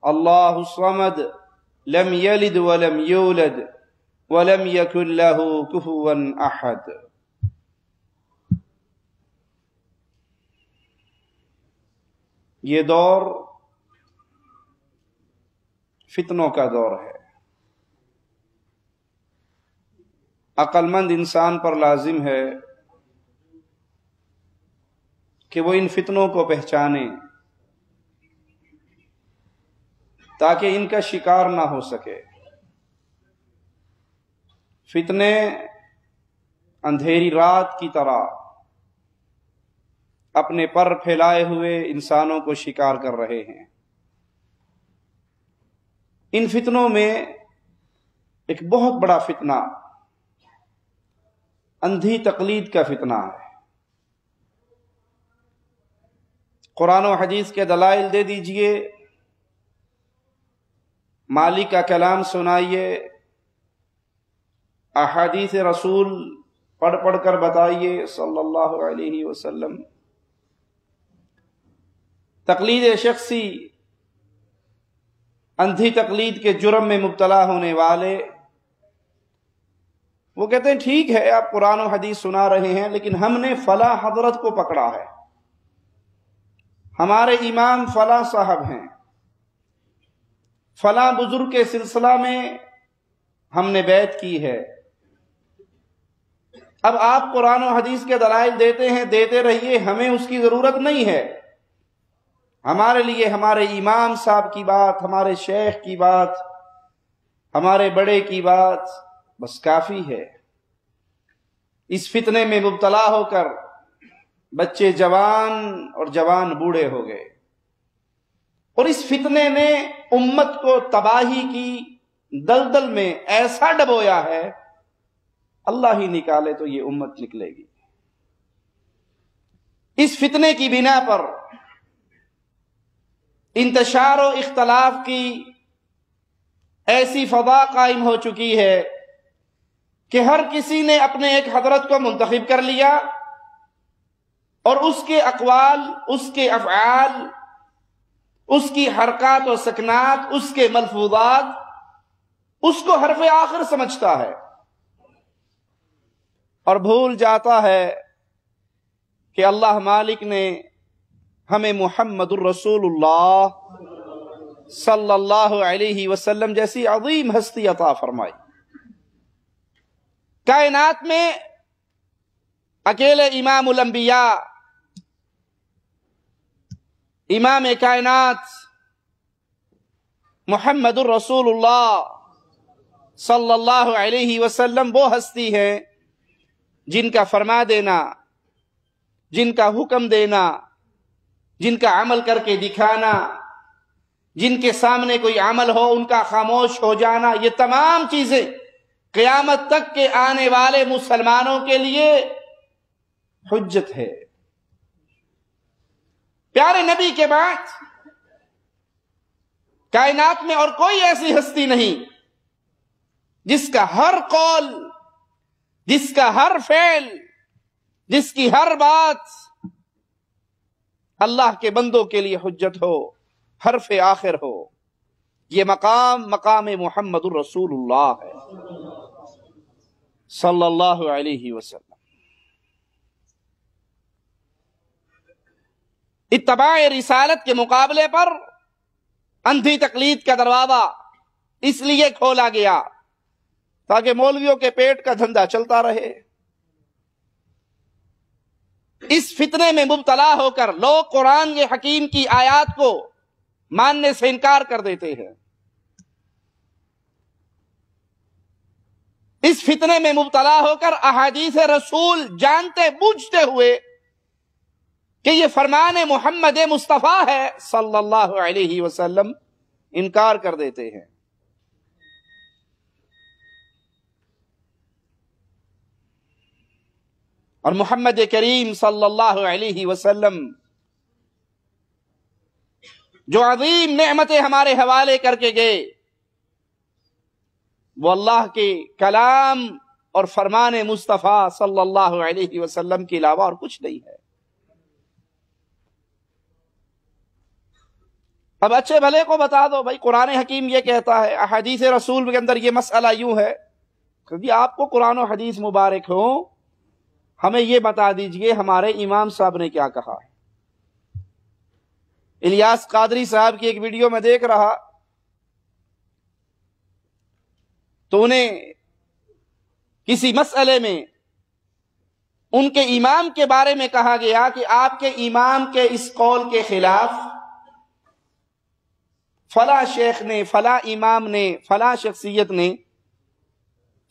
اللہ الصمد لم یلد ولم یولد ولم یکن لہ کفوا احد۔ یہ دور فتنوں کا دور ہے۔ عقل مند انسان پر لازم ہے کہ وہ ان فتنوں کو پہچانے تاکہ ان کا شکار نہ ہو سکے۔ فتنے اندھیری رات کی طرح اپنے پر پھیلائے ہوئے انسانوں کو شکار کر رہے ہیں۔ ان فتنوں میں ایک بہت بڑا فتنہ اندھی تقلید کا فتنہ ہے۔ قرآن و حدیث کے دلائل دے دیجئے، مالک کا کلام سنائیے، احادیث رسول پڑھ پڑھ کر بتائیے صلی اللہ علیہ وسلم۔ تقلید شخصی، اندھی تقلید کے جرم میں مبتلا ہونے والے وہ کہتے ہیں ٹھیک ہے آپ قرآن و حدیث سنا رہے ہیں، لیکن ہم نے فلاں حضرت کو پکڑا ہے، ہمارے امام فلاں صاحب ہیں، فلاں بزرگ کے سلسلہ میں ہم نے بیعت کی ہے۔ اب آپ قرآن و حدیث کے دلائل دیتے ہیں، دیتے رہیے، ہمیں اس کی ضرورت نہیں ہے۔ ہمارے لیے ہمارے امام صاحب کی بات، ہمارے شیخ کی بات، ہمارے بڑے کی بات بس کافی ہے۔ اس فتنے میں مبتلا ہو کر بچے جوان اور جوان بوڑھے ہو گئے، اور اس فتنے نے امت کو تباہی کی دلدل میں ایسا ڈبویا ہے، اللہ ہی نکالے تو یہ امت نکلے گی۔ اس فتنے کی بنا پر انتشار و اختلاف کی ایسی فضا قائم ہو چکی ہے کہ ہر کسی نے اپنے ایک حضرت کو منتخب کر لیا، اور اس کے اقوال، اس کے افعال، اس کی حرکات و سکنات، اس کے ملفوظات، اس کو حرف آخر سمجھتا ہے، اور بھول جاتا ہے کہ اللہ مالک نے ہمیں محمد الرسول اللہ صلی اللہ علیہ وسلم جیسی عظیم ہستی عطا فرمائی۔ کائنات میں اکیلے امام الانبیاء، امام کائنات محمد الرسول اللہ صلی اللہ علیہ وسلم وہ ہستی ہے جن کا فرما دینا، جن کا حکم دینا، جن کا عمل کر کے دکھانا، جن کے سامنے کوئی عمل ہو ان کا خاموش ہو جانا، یہ تمام چیزیں قیامت تک کے آنے والے مسلمانوں کے لیے حجت ہے۔ پیارے نبی کے بعد کائنات میں اور کوئی ایسی ہستی نہیں جس کا ہر قول، جس کا ہر فعل، جس کی ہر بات اللہ کے بندوں کے لیے حجت ہو، حرف آخر ہو۔ یہ مقام محمد الرسول اللہ ہے صلی اللہ علیہ وسلم۔ اتباع رسالت کے مقابلے پر اندھی تقلید کا دروازہ اس لیے کھولا گیا تاکہ مولویوں کے پیٹ کا دھندا چلتا رہے۔ اس فتنے میں مبتلا ہو کر لوگ قرآن کے حکیم کی آیات کو ماننے سے انکار کر دیتے ہیں۔ اس فتنے میں مبتلا ہو کر احادیث رسول جانتے بوجھتے ہوئے کہ یہ فرمان محمد مصطفیٰ ہے صلی اللہ علیہ وسلم انکار کر دیتے ہیں۔ اور محمد کریم صلی اللہ علیہ وسلم جو عظیم نعمتیں ہمارے حوالے کر کے گئے، وہ اللہ کے کلام اور فرمان مصطفیٰ صلی اللہ علیہ وسلم کے علاوہ اور کچھ نہیں ہے۔ اب اچھے بھلے کو بتا دو بھائی قرآن حکیم یہ کہتا ہے، احادیث رسول کے اندر یہ مسئلہ یوں ہے، کہ آپ کو قرآن و حدیث مبارک ہو، ہمیں یہ بتا دیجئے ہمارے امام صاحب نے کیا کہا ہے۔ الیاس قادری صاحب کی ایک ویڈیو میں دیکھ رہا تو انہیں کسی مسئلے میں ان کے امام کے بارے میں کہا گیا کہ آپ کے امام کے اس قول کے خلاف فلاں شیخ نے، فلاں امام نے، فلاں شخصیت نے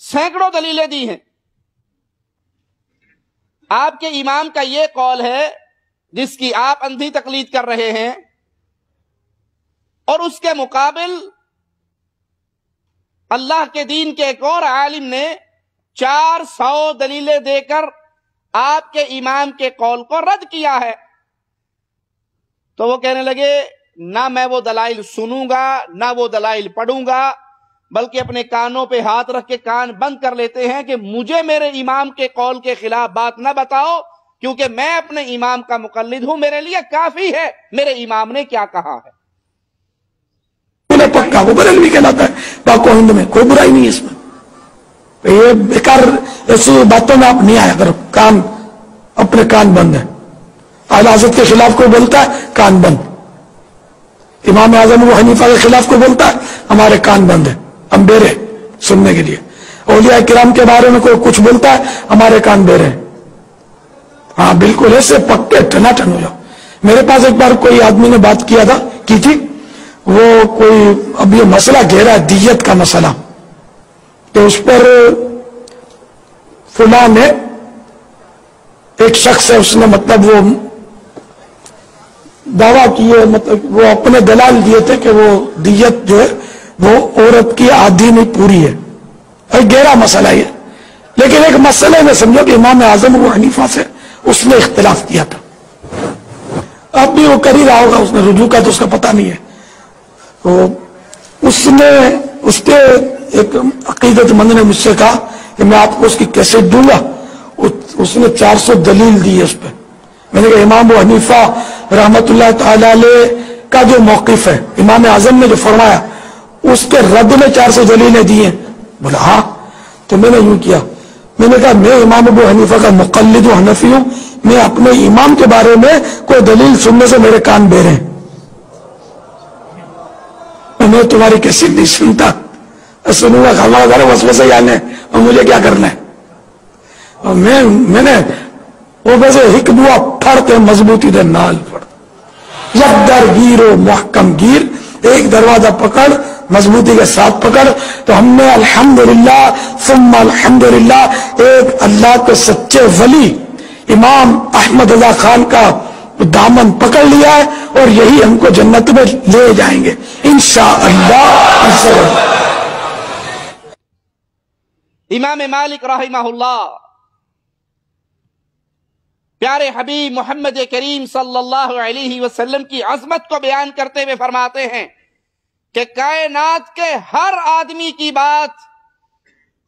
سینکڑوں دلیلیں دی ہیں، آپ کے امام کا یہ قول ہے جس کی آپ اندھی تقلید کر رہے ہیں، اور اس کے مقابل اللہ کے دین کے ایک اور عالم نے 400 دلیلیں دے کر آپ کے امام کے قول کو رد کیا ہے۔ تو وہ کہنے لگے نہ میں وہ دلائل سنوں گا، نہ وہ دلائل پڑھوں گا، بلکہ اپنے کانوں پہ ہاتھ رکھ کے کان بند کر لیتے ہیں کہ مجھے میرے امام کے قول کے خلاف بات نہ بتاؤ، کیونکہ میں اپنے امام کا مقلد ہوں، میرے لیے کافی ہے میرے امام نے کیا کہا ہے۔ پکا وہ بریلوی کہلاتا ہے، پاک و ہند میں کوئی برائی نہیں ہے اس میں، یہ بیکار ایسی باتوں میں آپ نہیں آیا کرو، کان اپنے کان بند ہے۔ اعلی حضرت کے خلاف کوئی بولتا ہے کان بند، امام اعظم ابو حنیفہ کے خلاف کوئی بولتا ہے ہمارے کان بند ہے، ہم بیرے سننے کے لیے۔ اولیاء کرام کے بارے میں کوئی کچھ بولتا ہے ہمارے کان بیرے۔ ہاں بالکل ایسے پکے ٹناٹن ہو جاؤ۔ میرے پاس ایک بار کوئی آدمی نے بات کی تھی، وہ کوئی اب یہ مسئلہ گہرا ہے، دیت کا مسئلہ، تو اس پر فلاں نے ایک شخص ہے، اس نے مطلب وہ دعویٰ کیے، مطلب وہ اپنے دلائل دیے تھے کہ وہ دیت جو ہے وہ عورت کی آدھی نہیں پوری ہے، ایک گہرا مسئلہ ہے، لیکن ایک مسئلے میں سمجھو کہ امام اعظم ابو حنیفہ سے اس نے اختلاف کیا تھا، اب بھی وہ کر ہی رہا ہوگا، اس نے رجوع کا تو اس کا پتہ نہیں ہے، تو اس کے ایک عقیدت مند نے مجھ سے کہا کہ میں آپ کو اس کی کیسٹ دوں گا، اس نے 400 دلیل دی ہے اس پہ۔ میں نے کہا امام ابو حنیفہ رحمت اللہ تعالی علیہ کا جو موقف ہے، امام اعظم نے جو فرمایا اس کے رد میں 400 دلیلیں دی ہیں؟ بولا ہاں۔ تو میں نے یوں کیا، میں نے کہا میں امام ابو حنیفہ کا مقلد و حنفی ہوں، میں اپنے امام کے بارے میں کوئی دلیل سننے سے میرے کان بہرے ہیں، میں تمہاری کیسے نہیں سنتا، سنوں گا ہمارا ذرا وسوسے آنے اور مجھے کیا کرنا ہے۔ اور میں نے وہ ویسے ہک بوا پھڑتے مضبوطی دے نال پڑ، یک در گیر و محکم گیر، ایک دروازہ پکڑ مضبوطی کے ساتھ پکڑ۔ تو ہم نے الحمدللہ ثم الحمدللہ ایک اللہ کے سچے ولی امام احمد رضا خان کا دامن پکڑ لیا ہے، اور یہی ہم کو جنت میں لے جائیں گے انشاءاللہ۔ امام مالک رحمہ اللہ پیارے حبیب محمد کریم صلی اللہ علیہ وسلم کی عظمت کو بیان کرتے ہوئے فرماتے ہیں کہ کائنات کے ہر آدمی کی بات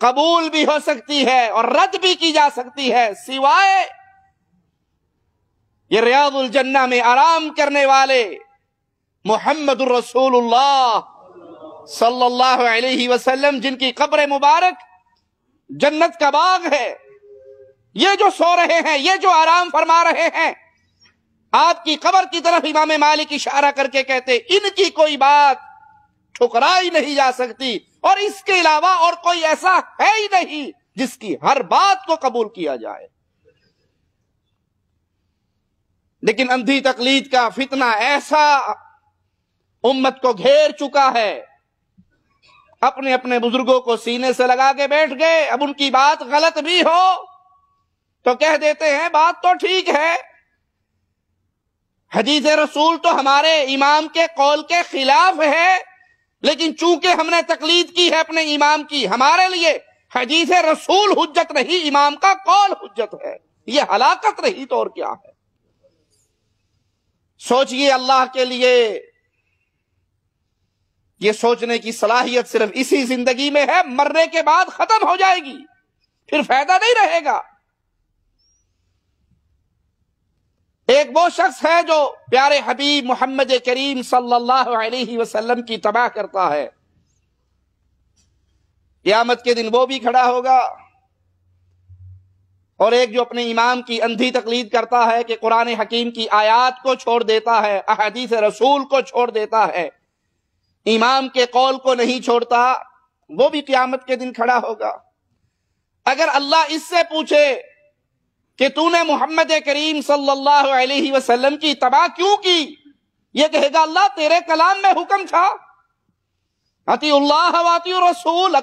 قبول بھی ہو سکتی ہے اور رد بھی کی جا سکتی ہے، سوائے یہ ریاض الجنہ میں آرام کرنے والے محمد الرسول اللہ صلی اللہ علیہ وسلم، جن کی قبر مبارک جنت کا باغ ہے۔ یہ جو سو رہے ہیں، یہ جو آرام فرما رہے ہیں، آپ کی قبر کی طرف امام مالک اشارہ کر کے کہتے ان کی کوئی بات ٹھکرائی نہیں جا سکتی، اور اس کے علاوہ اور کوئی ایسا ہے ہی نہیں جس کی ہر بات کو قبول کیا جائے۔ لیکن اندھی تقلید کا فتنہ ایسا امت کو گھیر چکا ہے، اپنے اپنے بزرگوں کو سینے سے لگا کے بیٹھ گئے، اب ان کی بات غلط بھی ہو تو کہہ دیتے ہیں بات تو ٹھیک ہے، حدیث رسول تو ہمارے امام کے قول کے خلاف ہے، لیکن چونکہ ہم نے تقلید کی ہے اپنے امام کی، ہمارے لیے حدیث رسول حجت نہیں، امام کا قول حجت ہے۔ یہ ہلاکت رہی تو اور کیا ہے؟ سوچئے اللہ کے لیے، یہ سوچنے کی صلاحیت صرف اسی زندگی میں ہے، مرنے کے بعد ختم ہو جائے گی، پھر فائدہ نہیں رہے گا۔ ایک وہ شخص ہے جو پیارے حبیب محمد کریم صلی اللہ علیہ وسلم کی تباہ کرتا ہے، قیامت کے دن وہ بھی کھڑا ہوگا، اور ایک جو اپنے امام کی اندھی تقلید کرتا ہے کہ قرآن حکیم کی آیات کو چھوڑ دیتا ہے، احادیث رسول کو چھوڑ دیتا ہے، امام کے قول کو نہیں چھوڑتا، وہ بھی قیامت کے دن کھڑا ہوگا۔ اگر اللہ اس سے پوچھے کہ تو نے محمد کریم صلی اللہ علیہ وسلم کی تباہ کیوں کی، یہ کہے گا اللہ تیرے کلام میں حکم تھا، اطیعوا اللہ واطیعوا الرسول،